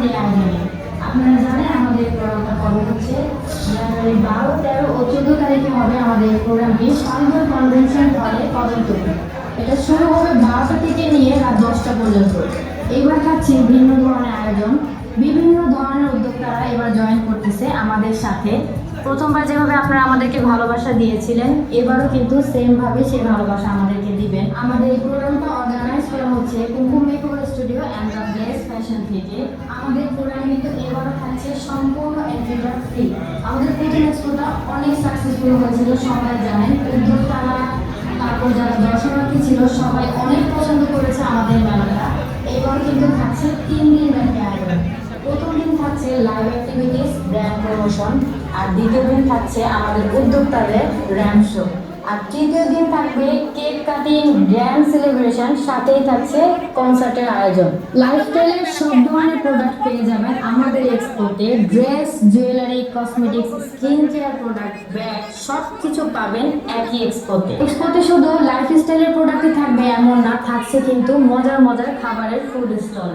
এই আয়োজনে। আপনারা জানেন আমাদের প্রোগ্রামটা কবে হচ্ছে, জানুয়ারি 12, 13 ও 14 তারিখে হবে আমাদের প্রোগ্রামটি সান্ধ্য কনভেনশন হলে কদমতলী। এটা শুরু হবে 12টা থেকে নিয়ে রাত 10টা পর্যন্ত। এবার থাকছে ভিন্ন ধরনের আয়োজন, বিভিন্ন ধরনের উদ্যোক্তারা এবার জয়েন করতেছে আমাদের সাথে। প্রথমবার যেভাবে আপনারা আমাদেরকে ভালোবাসা দিয়েছিলেন, এবারও কিন্তু সেম ভাবে সেই ভালোবাসা আমাদেরকে দিবেন। আমাদের এই প্রোগ্রামটা অর্গানাইজ করা হচ্ছে Kumkum makeover studio and the bless fashion থেকে। আমাদের প্রোগ্রামে কিন্তু এবারও থাকছে সম্পূর্ণ এন্ট্রিটা ফ্রি। আমাদের প্রথম এক্সপোটা অনেক সাকসেসফুল হয়েছিল, সবাই জানেন। উদ্যোক্তারা, তারপর যারা দর্শনার্থী ছিল, সবাই অনেক পছন্দ করেছে আমাদের মেলাটা। এবার কিন্তু থাকছে 3 দিন ব্যাপী আয়োজন। প্রথম দিন থাকছে লাইভ অ্যাক্টিভিটিস, ব্র্যান্ড প্রমোশন, আর দ্বিতীয় দিন থাকছে আমাদের উদ্যোক্তাদের র্যাম্প শো, আর তৃতীয় দিন থাকবে কেক কাটিং, গ্র্যান্ড সেলিব্রেশন, সাথেই থাকছে কনসার্টের আয়োজন। লাইফস্টাইলের সব ধরনের প্রোডাক্ট পেয়ে যাবেন আমাদের এক্সপোতে। Dress, jewellery, cosmetics, skin care product, bag, সব কিছু পাবেন একই এক্সপোতে। এক্সপোতে শুধু লাইফস্টাইলের প্রোডাক্টই থাকবে এমন না, থাকছে কিন্তু মজার মজার খাবারের ফুড স্টল।